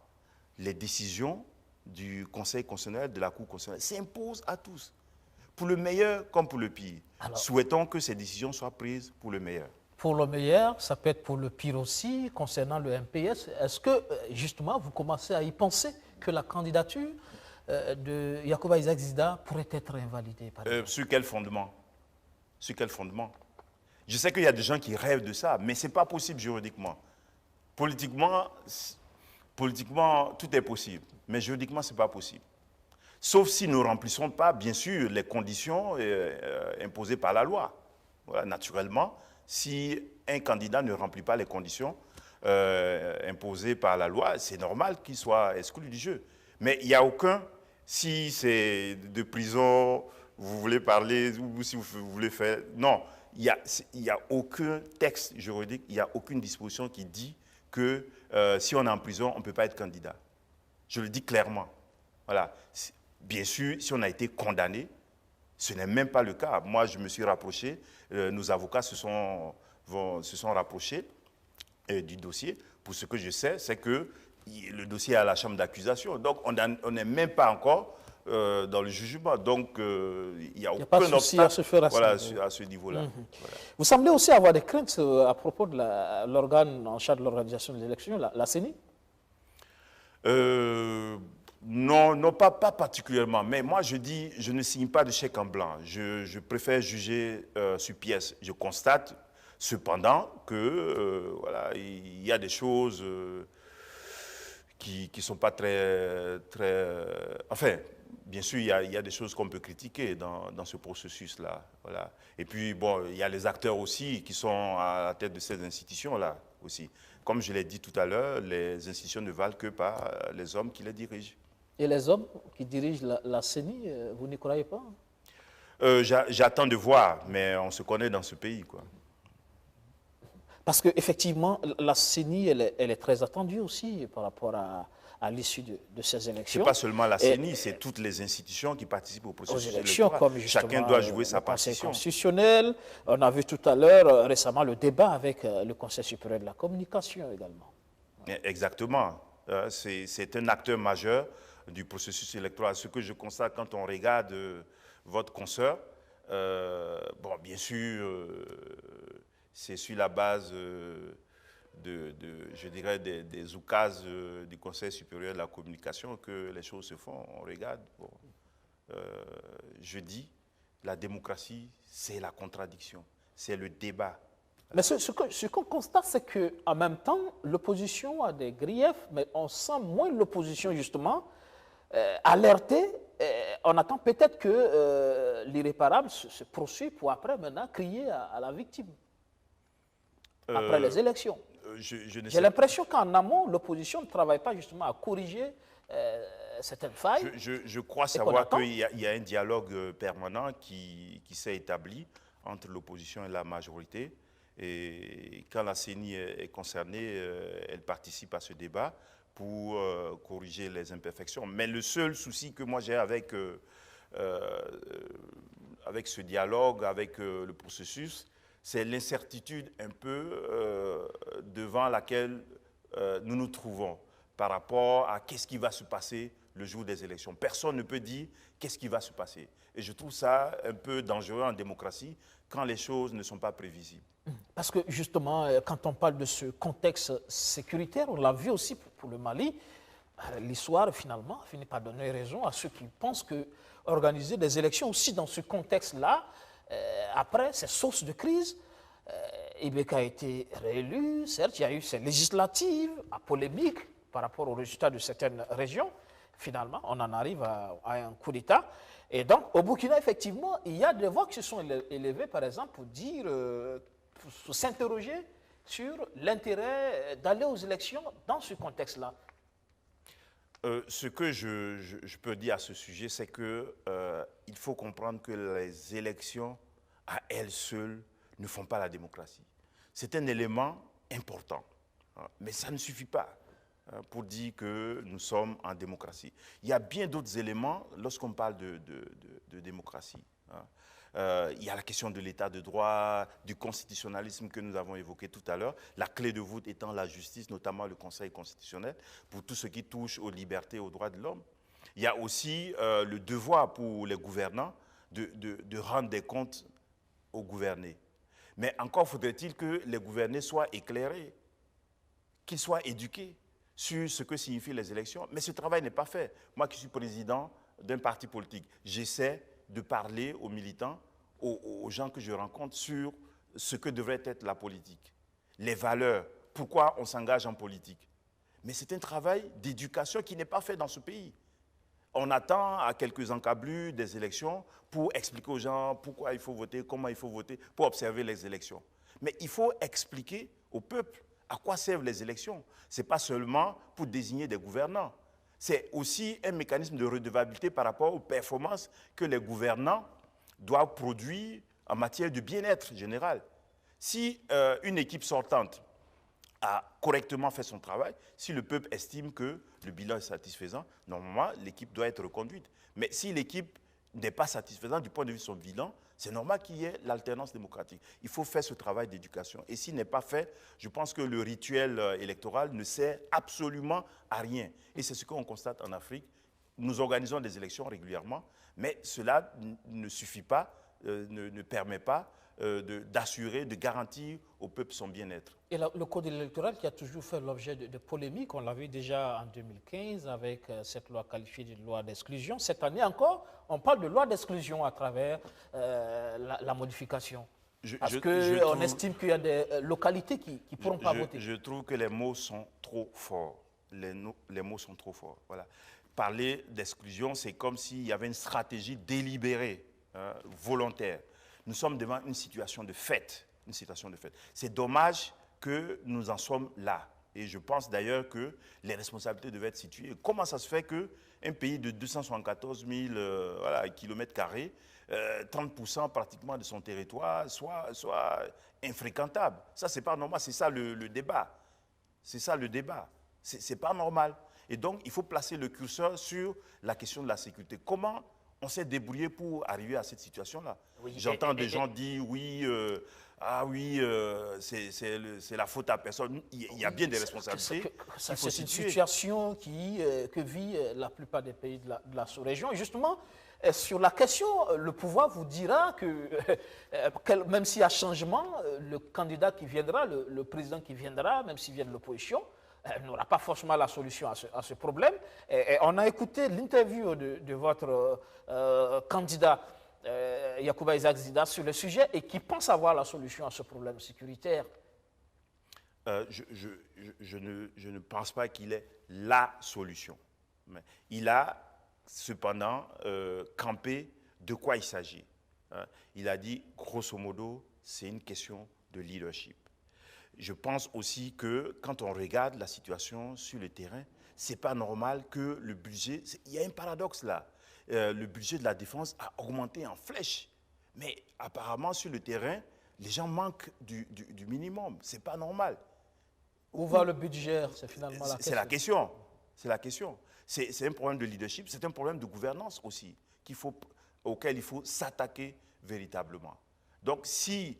les décisions du Conseil constitutionnel, de la Cour constitutionnelle, s'imposent à tous, pour le meilleur comme pour le pire. Alors, souhaitons que ces décisions soient prises pour le meilleur. Pour le meilleur, ça peut être pour le pire aussi, concernant le MPS. Est-ce que, justement, vous commencez à y penser que la candidature de Yacouba Isaac Zida pourrait être invalidée par sur quel fondement? Sur quel fondement? Je sais qu'il y a des gens qui rêvent de ça, mais ce n'est pas possible juridiquement. Politiquement, tout est possible, mais juridiquement, ce n'est pas possible. Sauf si nous ne remplissons pas, bien sûr, les conditions imposées par la loi. Voilà, naturellement, si un candidat ne remplit pas les conditions imposées par la loi, c'est normal qu'il soit exclu du jeu. Mais il n'y a aucun, si c'est de prison, vous voulez parler, ou si vous voulez faire... Non, il n'y a aucun texte juridique, il n'y a aucune disposition qui dit que si on est en prison, on ne peut pas être candidat. Je le dis clairement. Voilà. Bien sûr, si on a été condamné, ce n'est même pas le cas. Moi, je me suis rapproché, nos avocats se sont rapprochés du dossier. Pour ce que je sais, c'est que le dossier est à la chambre d'accusation. Donc, on n'est même pas encore dans le jugement. Donc, il n'y a aucun obstacle à se faire à ce niveau-là. Voilà. Vous semblez aussi avoir des craintes à propos de l'organe en charge de l'organisation des élections, la CENI? Non, pas particulièrement. Mais moi, je dis, je ne signe pas de chèque en blanc. Je préfère juger sur pièce. Je constate cependant que voilà, il y a des choses qui ne sont pas très... enfin, bien sûr, il y a des choses qu'on peut critiquer dans ce processus-là. Voilà. Et puis, bon, il y a les acteurs aussi qui sont à la tête de ces institutions-là aussi. Comme je l'ai dit tout à l'heure, les institutions ne valent que par les hommes qui les dirigent. Et les hommes qui dirigent la CENI, vous n'y croyez pas? J'attends de voir, mais on se connaît dans ce pays, quoi. Parce qu'effectivement, la CENI, elle est très attendue aussi par rapport à l'issue de ces élections. Ce n'est pas seulement la CENI, c'est toutes les institutions qui participent au processus électoral. Chacun doit jouer sa partition. Le Conseil constitutionnel, on a vu tout à l'heure récemment le débat avec le Conseil supérieur de la communication également. Exactement. C'est un acteur majeur du processus électoral. Ce que je constate quand on regarde votre consoeur, bon, bien sûr, c'est sur la base je dirais, des oukases du Conseil supérieur de la communication que les choses se font. On regarde. Bon, je dis, la démocratie, c'est la contradiction, c'est le débat. Mais ce qu'on constate, c'est qu'en même temps, l'opposition a des griefs, mais on sent moins l'opposition, justement, alertée. On attend peut-être que l'irréparable se poursuive pour après, maintenant, crier à la victime, après les élections. J'ai l'impression qu'en amont, l'opposition ne travaille pas justement à corriger certaines failles. Je crois savoir qu'il y a un dialogue permanent qui s'est établi entre l'opposition et la majorité. Et quand la CENI est concernée, elle participe à ce débat pour corriger les imperfections. Mais le seul souci que moi j'ai avec ce dialogue, avec le processus, c'est l'incertitude un peu devant laquelle nous nous trouvons par rapport à qu'est-ce qui va se passer le jour des élections. Personne ne peut dire qu'est-ce qui va se passer. Et je trouve ça un peu dangereux en démocratie quand les choses ne sont pas prévisibles. Parce que justement, quand on parle de ce contexte sécuritaire, on l'a vu aussi pour le Mali, l'histoire, finalement, finit par donner raison à ceux qui pensent que organiser des élections aussi dans ce contexte-là, après, c'est source de crise. Ibeka a été réélu, certes, il y a eu ces législatives à polémique par rapport aux résultats de certaines régions. Finalement, on en arrive à un coup d'État. Et donc, au Burkina, effectivement, il y a des voix qui se sont élevées, par exemple, pour dire, pour s'interroger sur l'intérêt d'aller aux élections dans ce contexte-là. Ce que je peux dire à ce sujet, c'est qu'il faut comprendre que les élections, à elles seules, ne font pas la démocratie. C'est un élément important, mais ça ne suffit pas pour dire que nous sommes en démocratie. Il y a bien d'autres éléments lorsqu'on parle de démocratie. Il y a la question de l'état de droit, du constitutionnalisme que nous avons évoqué tout à l'heure, la clé de voûte étant la justice, notamment le Conseil constitutionnel, pour tout ce qui touche aux libertés et aux droits de l'homme. Il y a aussi le devoir pour les gouvernants de rendre des comptes aux gouvernés. Mais encore faudrait-il que les gouvernés soient éclairés, qu'ils soient éduqués sur ce que signifient les élections. Mais ce travail n'est pas fait. Moi qui suis président d'un parti politique, j'essaie de parler aux militants, aux gens que je rencontre sur ce que devrait être la politique, les valeurs, pourquoi on s'engage en politique. Mais c'est un travail d'éducation qui n'est pas fait dans ce pays. On attend à quelques encablures des élections pour expliquer aux gens pourquoi il faut voter, comment il faut voter, pour observer les élections. Mais il faut expliquer au peuple à quoi servent les élections. Ce n'est pas seulement pour désigner des gouvernants. C'est aussi un mécanisme de redevabilité par rapport aux performances que les gouvernants doivent produire en matière de bien-être général. Si une équipe sortante a correctement fait son travail, si le peuple estime que le bilan est satisfaisant, normalement, l'équipe doit être reconduite. Mais si l'équipe n'est pas satisfaisante du point de vue de son bilan, c'est normal qu'il y ait l'alternance démocratique. Il faut faire ce travail d'éducation. Et s'il n'est pas fait, je pense que le rituel électoral ne sert absolument à rien. Et c'est ce qu'on constate en Afrique. Nous organisons des élections régulièrement, mais cela ne suffit pas, ne permet pas d'assurer, de garantir au peuple son bien-être. Et le code électoral qui a toujours fait l'objet de polémiques, on l'a vu déjà en 2015 avec cette loi qualifiée de loi d'exclusion. Cette année encore, on parle de loi d'exclusion à travers la modification. Parce qu'on estime qu'il y a des localités qui ne pourront pas voter. Je trouve que les mots sont trop forts. Les mots sont trop forts. Voilà. Parler d'exclusion, c'est comme s'il y avait une stratégie délibérée, volontaire. Nous sommes devant une situation de fait. C'est dommage que nous en sommes là. Et je pense d'ailleurs que les responsabilités devaient être situées. Comment ça se fait qu'un pays de 274 000 km², 30% pratiquement de son territoire soit infréquentable? Ça, c'est pas normal. C'est ça le débat. C'est ça le débat. C'est pas normal. Et donc, il faut placer le curseur sur la question de la sécurité. Comment on s'est débrouillé pour arriver à cette situation-là? Oui, j'entends des gens dire oui, c'est la faute à personne. Il y a bien des responsabilités. C'est une situation que vit la plupart des pays de la sous-région. Et justement, sur la question, le pouvoir vous dira que même s'il y a changement, le candidat qui viendra, le président qui viendra, même s'il vient de l'opposition, n'aura pas forcément la solution à ce problème. Et on a écouté l'interview de votre candidat, Yacouba Isaac Zida, sur le sujet et qui pense avoir la solution à ce problème sécuritaire. Je ne pense pas qu'il ait la solution. Mais il a cependant campé de quoi il s'agit. Il a dit, grosso modo, c'est une question de leadership. Je pense aussi que quand on regarde la situation sur le terrain, ce n'est pas normal que le budget... Il y a un paradoxe là. Le budget de la défense a augmenté en flèche. Mais apparemment, sur le terrain, les gens manquent du minimum. Ce n'est pas normal. Où va le budget? C'est finalement la question. C'est la question. C'est la question. C'est un problème de leadership, c'est un problème de gouvernance aussi, auquel il faut s'attaquer véritablement. Donc, si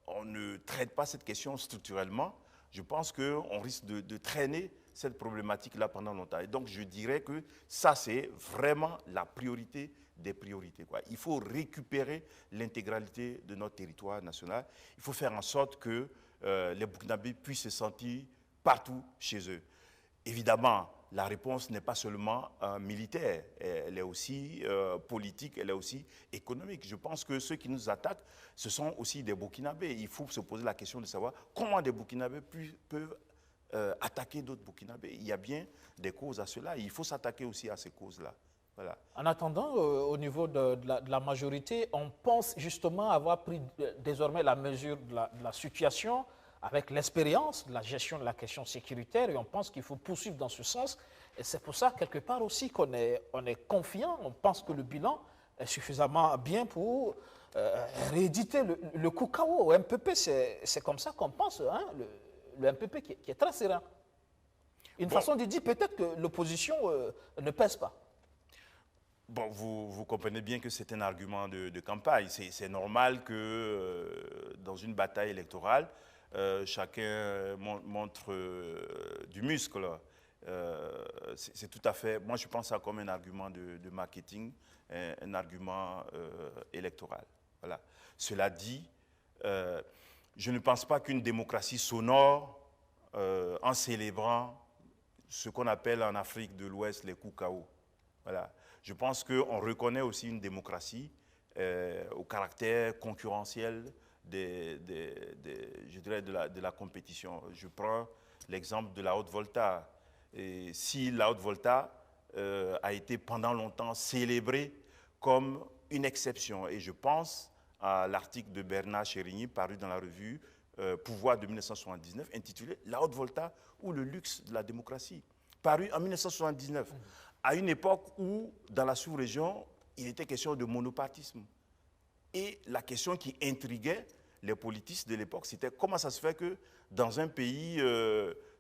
on ne traite pas cette question structurellement, je pense qu'on risque de traîner cette problématique-là pendant longtemps. Et donc, je dirais que ça, c'est vraiment la priorité des priorités, quoi. Il faut récupérer l'intégralité de notre territoire national. Il faut faire en sorte que les Burkinabés puissent se sentir partout chez eux. Évidemment, la réponse n'est pas seulement militaire, elle est aussi politique, elle est aussi économique. Je pense que ceux qui nous attaquent, ce sont aussi des Burkinabés. Il faut se poser la question de savoir comment des Burkinabés peuvent attaquer d'autres Burkinabés. Il y a bien des causes à cela. Il faut s'attaquer aussi à ces causes-là. Voilà. En attendant, au niveau de la majorité, on pense justement avoir pris désormais la mesure de la situation avec l'expérience de la gestion de la question sécuritaire et on pense qu'il faut poursuivre dans ce sens. Et c'est pour ça, quelque part aussi, qu'on est confiant. On pense que le bilan est suffisamment bien pour rééditer le coup KO. Au MPP, c'est comme ça qu'on pense, hein, le MPP qui est très serein. Une façon de dire peut-être que l'opposition ne pèse pas. Bon, vous comprenez bien que c'est un argument de campagne. C'est normal que dans une bataille électorale, chacun montre du muscle. C'est tout à fait... Moi, je pense ça comme un argument de marketing, un argument électoral. Voilà. Cela dit, je ne pense pas qu'une démocratie s'honore en célébrant ce qu'on appelle en Afrique de l'Ouest les coups KO. Voilà. Je pense qu'on reconnaît aussi une démocratie au caractère concurrentiel je dirais de la compétition. Je prends l'exemple de la Haute-Volta. Et si la Haute-Volta a été pendant longtemps célébrée comme une exception, et je pense à l'article de Bernard Chérigny paru dans la revue Pouvoir de 1979, intitulé « La Haute-Volta ou le luxe de la démocratie », paru en 1979, à une époque où, dans la sous-région, il était question de monopartisme. Et la question qui intriguait les politistes de l'époque, c'était comment ça se fait que dans un pays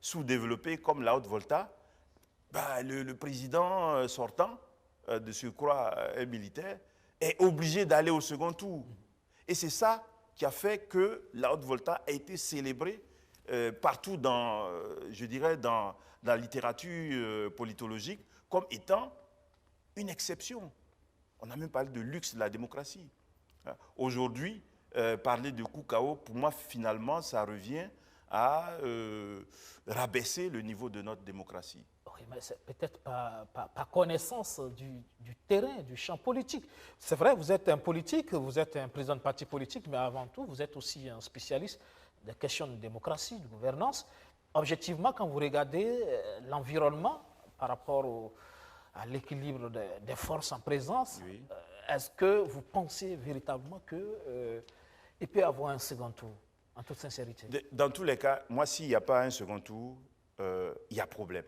sous-développé comme la Haute-Volta, le président sortant, de surcroît un militaire, est obligé d'aller au second tour. Et c'est ça qui a fait que la Haute-Volta a été célébrée partout dans, je dirais, dans la littérature politologique comme étant une exception. On a même parlé de luxe de la démocratie. Aujourd'hui, parler de coup KO, pour moi, finalement, ça revient à rabaisser le niveau de notre démocratie. Oui, mais c'est peut-être pas connaissance du terrain, du champ politique. C'est vrai, vous êtes un politique, vous êtes un président de parti politique, mais avant tout, vous êtes aussi un spécialiste des questions de démocratie, de gouvernance. Objectivement, quand vous regardez l'environnement par rapport à l'équilibre des forces en présence, oui. Est-ce que vous pensez véritablement qu'il peut y avoir un second tour, en toute sincérité? Dans tous les cas, moi, s'il n'y a pas un second tour, il y a problème.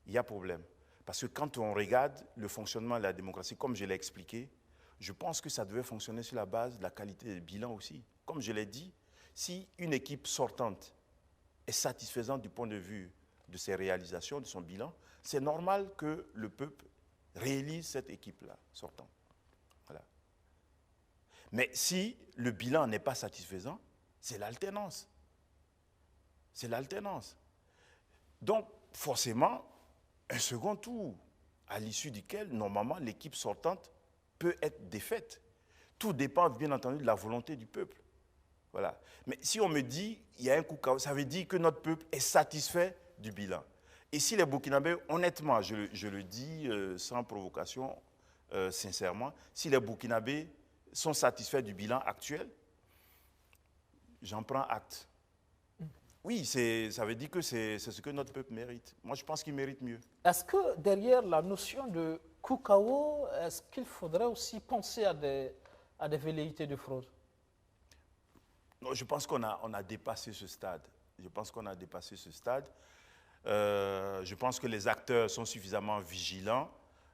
Il y a problème. Parce que quand on regarde le fonctionnement de la démocratie, comme je l'ai expliqué, je pense que ça devait fonctionner sur la base de la qualité des bilans aussi. Comme je l'ai dit, si une équipe sortante est satisfaisante du point de vue de ses réalisations, de son bilan, c'est normal que le peuple réélise cette équipe-là sortante. Voilà. Mais si le bilan n'est pas satisfaisant, c'est l'alternance. C'est l'alternance. Donc, forcément, un second tour, à l'issue duquel, normalement, l'équipe sortante peut être défaite. Tout dépend, bien entendu, de la volonté du peuple. Voilà. Mais si on me dit qu'il y a un coup KO, ça veut dire que notre peuple est satisfait du bilan. Et si les Burkinabés, honnêtement, je le dis sans provocation, sincèrement, si les Burkinabés sont satisfaits du bilan actuel, j'en prends acte. Oui, ça veut dire que c'est ce que notre peuple mérite. Moi, je pense qu'il mérite mieux. Est-ce que derrière la notion de coup KO, est-ce qu'il faudrait aussi penser à des velléités de fraude? Non, je pense qu'on a dépassé ce stade. Je pense qu'on a dépassé ce stade. Je pense que les acteurs sont suffisamment vigilants.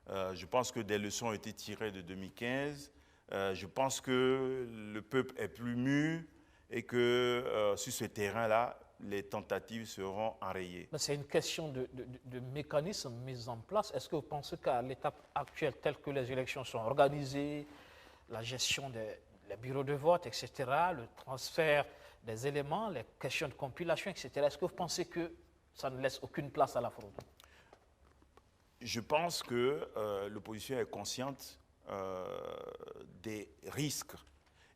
Je pense que des leçons ont été tirées de 2015. Je pense que le peuple est plus mûr et que sur ce terrain-là, les tentatives seront enrayées. C'est une question de mécanisme mis en place. Est-ce que vous pensez qu'à l'étape actuelle, telle que les élections sont organisées, la gestion des bureaux de vote, etc., le transfert des éléments, les questions de compilation, etc., est-ce que vous pensez que ça ne laisse aucune place à la fraude? Je pense que l'opposition est consciente des risques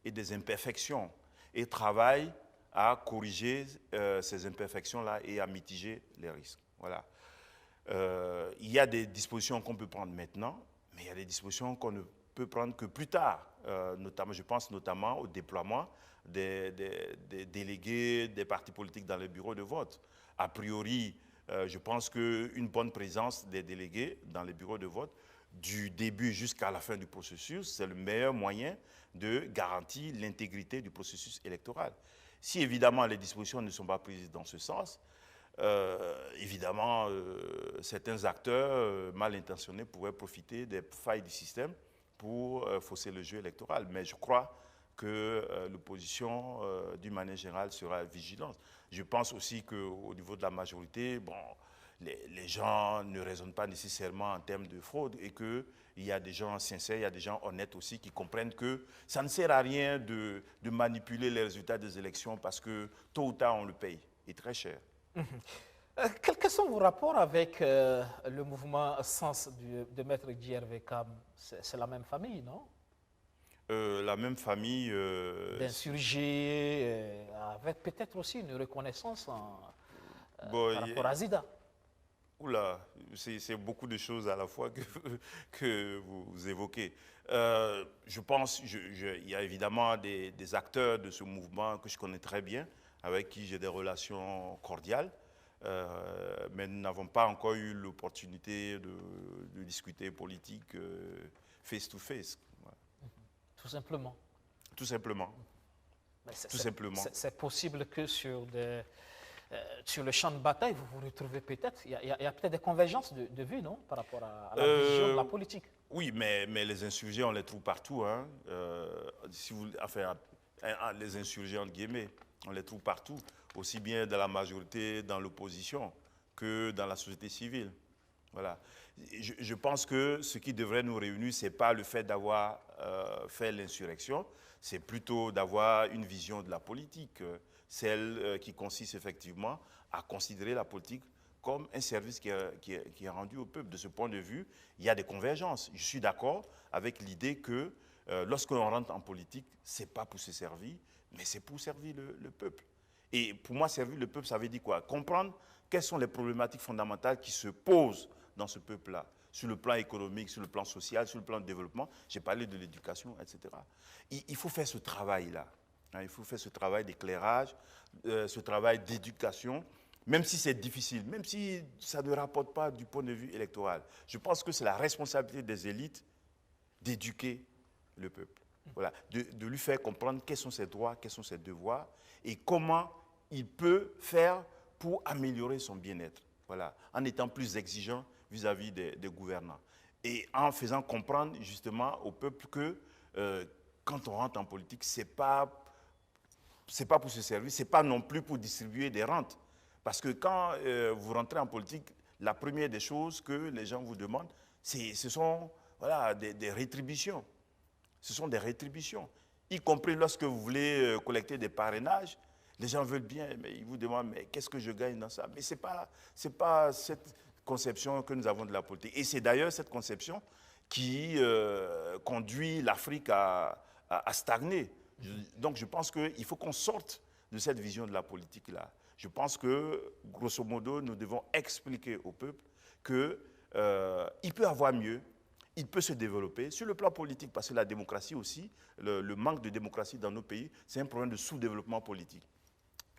et des imperfections et travaille à corriger ces imperfections-là et à mitiger les risques. Voilà. il y a des dispositions qu'on peut prendre maintenant, mais il y a des dispositions qu'on ne peut prendre que plus tard. Notamment, je pense notamment au déploiement des délégués des partis politiques dans les bureaux de vote. A priori, je pense qu'une bonne présence des délégués dans les bureaux de vote, du début jusqu'à la fin du processus, c'est le meilleur moyen de garantir l'intégrité du processus électoral. Si évidemment les dispositions ne sont pas prises dans ce sens, évidemment, certains acteurs mal intentionnés pourraient profiter des failles du système pour fausser le jeu électoral. Mais je crois que l'opposition, d'une manière générale, sera vigilante. Je pense aussi qu'au niveau de la majorité, bon, les gens ne raisonnent pas nécessairement en termes de fraude et qu'il y a des gens sincères, il y a des gens honnêtes aussi qui comprennent que ça ne sert à rien de manipuler les résultats des élections parce que tôt ou tard, on le paye, et très cher. Quels sont vos rapports avec le mouvement Sens de Maître Djervé Kam? C'est la même famille, non? La même famille... d'insurgés, avec peut-être aussi une reconnaissance bon, par rapport à Zida. Oula, c'est beaucoup de choses à la fois que vous évoquez. Je pense, il y a évidemment des acteurs de ce mouvement que je connais très bien, avec qui j'ai des relations cordiales, mais nous n'avons pas encore eu l'opportunité de discuter politique face-to-face. Voilà. Tout simplement. Tout simplement. Tout simplement. C'est possible que sur le champ de bataille, vous vous retrouvez peut-être, il y a peut-être des convergences de vues, non, par rapport à la vision de la politique. Oui, mais les insurgés, on les trouve partout. Hein. Les insurgés, entre guillemets, on les trouve partout, aussi bien dans la majorité, dans l'opposition, que dans la société civile. Voilà. Je pense que ce qui devrait nous réunir, ce n'est pas le fait d'avoir fait l'insurrection, c'est plutôt d'avoir une vision de la politique, celle qui consiste effectivement à considérer la politique comme un service qui est rendu au peuple. De ce point de vue, il y a des convergences. Je suis d'accord avec l'idée que lorsqu'on rentre en politique, ce n'est pas pour se servir, mais c'est pour servir le peuple. Et pour moi, servir le peuple, ça veut dire quoi? Comprendre quelles sont les problématiques fondamentales qui se posent dans ce peuple-là, sur le plan économique, sur le plan social, sur le plan de développement. J'ai parlé de l'éducation, etc. Il faut faire ce travail-là. Hein, il faut faire ce travail d'éclairage, ce travail d'éducation, même si c'est difficile, même si ça ne rapporte pas du point de vue électoral. Je pense que c'est la responsabilité des élites d'éduquer le peuple. Voilà, de lui faire comprendre quels sont ses droits, quels sont ses devoirs et comment il peut faire pour améliorer son bien-être. Voilà, en étant plus exigeant vis-à-vis des gouvernants. Et en faisant comprendre justement au peuple que quand on rentre en politique, ce n'est pas pour se servir, ce n'est pas non plus pour distribuer des rentes. Parce que quand vous rentrez en politique, la première des choses que les gens vous demandent, ce sont voilà, des rétributions. Ce sont des rétributions. Y compris lorsque vous voulez collecter des parrainages, les gens veulent bien, mais ils vous demandent, mais qu'est-ce que je gagne dans ça? Mais ce n'est pas cette conception que nous avons de la politique. Et c'est d'ailleurs cette conception qui conduit l'Afrique à stagner. Donc je pense qu'il faut qu'on sorte de cette vision de la politique-là. Je pense que, grosso modo, nous devons expliquer au peuple qu'il peut avoir mieux, il peut se développer sur le plan politique, parce que la démocratie aussi, le manque de démocratie dans nos pays, c'est un problème de sous-développement politique.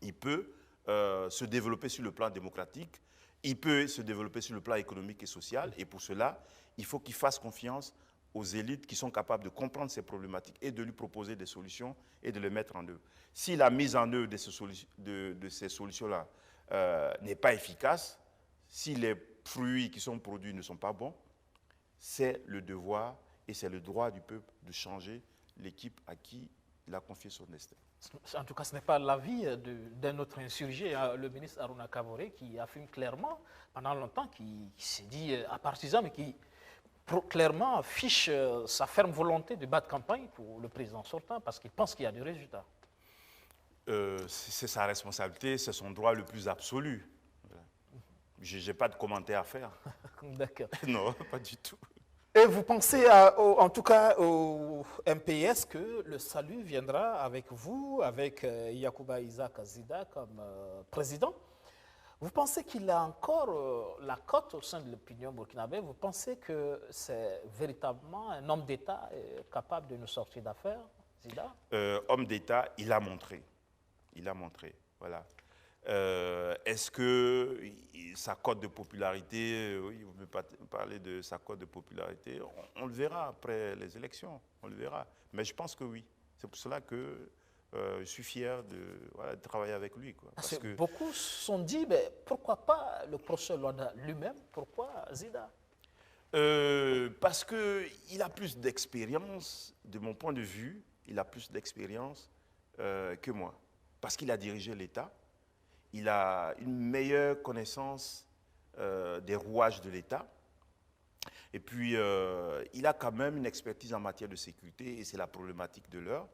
Il peut se développer sur le plan démocratique, il peut se développer sur le plan économique et social, et pour cela, il faut qu'il fasse confiance aux élites qui sont capables de comprendre ces problématiques et de lui proposer des solutions et de les mettre en œuvre. Si la mise en œuvre de ces solutions-là n'est pas efficace, si les fruits qui sont produits ne sont pas bons, c'est le devoir et c'est le droit du peuple de changer l'équipe à qui il a confié son destin. En tout cas, ce n'est pas l'avis d'un autre insurgé, le ministre Aruna Kaboré, qui affirme clairement, pendant longtemps, qui s'est dit partisan, mais qui clairement affiche sa ferme volonté de battre campagne pour le président sortant, parce qu'il pense qu'il y a des résultats. C'est sa responsabilité, c'est son droit le plus absolu. Je n'ai pas de commentaire à faire. D'accord. Non, pas du tout. Et vous pensez, en tout cas au MPS, que le salut viendra avec vous, avec Yacouba Isaac Zida comme président? Vous pensez qu'il a encore la cote au sein de l'opinion burkinabé? Vous pensez que c'est véritablement un homme d'État capable de nous sortir d'affaires, Zida? Homme d'État, il a montré. Il a montré, voilà. Est-ce que sa cote de popularité, oui, vous me parlez de sa cote de popularité, on le verra après les élections, on le verra. Mais je pense que oui. C'est pour cela que je suis fier de travailler avec lui, quoi. Parce que beaucoup se sont dit, mais pourquoi pas le professeur Loada lui-même? Pourquoi Zida? Parce qu'il a plus d'expérience, de mon point de vue, il a plus d'expérience que moi. Parce qu'il a dirigé l'État, il a une meilleure connaissance des rouages de l'État. Et puis, il a quand même une expertise en matière de sécurité, et c'est la problématique de l'heure.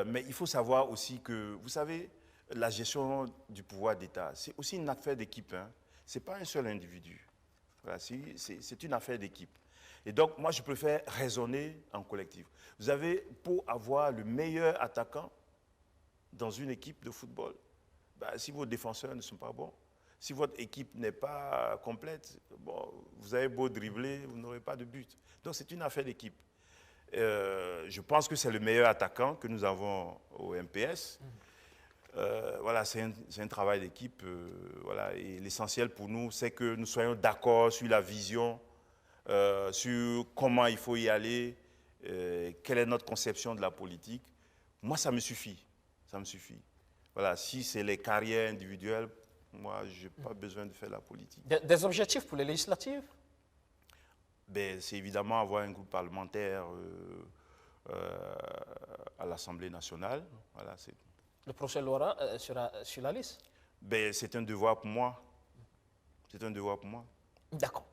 Mais il faut savoir aussi que, vous savez, la gestion du pouvoir d'État, c'est aussi une affaire d'équipe. Hein. Ce n'est pas un seul individu. Voilà, c'est une affaire d'équipe. Et donc, moi, je préfère raisonner en collectif. Vous avez, pour avoir le meilleur attaquant dans une équipe de football, ben, si vos défenseurs ne sont pas bons, si votre équipe n'est pas complète, bon, vous avez beau dribbler, vous n'aurez pas de but. Donc, c'est une affaire d'équipe. Je pense que c'est le meilleur attaquant que nous avons au MPS. Voilà, c'est un travail d'équipe. Voilà, et l'essentiel pour nous, c'est que nous soyons d'accord sur la vision, sur comment il faut y aller, quelle est notre conception de la politique. Moi, ça me suffit. Ça me suffit. Voilà, si c'est les carrières individuelles, moi, je n'ai pas besoin de faire la politique. Des objectifs pour les législatives? Ben, c'est évidemment avoir un groupe parlementaire à l'Assemblée nationale. Voilà, le professeur Laura sera sur la liste? Ben, c'est un devoir pour moi. C'est un devoir pour moi. D'accord.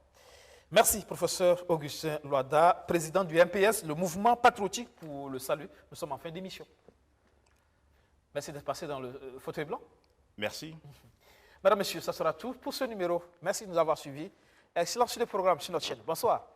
Merci, professeur Augustin Loada, président du MPS, le mouvement patriotique pour le salut. Nous sommes en fin d'émission. Merci d'être passé dans le fauteuil blanc. Merci. Mesdames, Messieurs, ça sera tout pour ce numéro. Merci de nous avoir suivis. Excellent sur le programme sur notre chaîne. Bonsoir.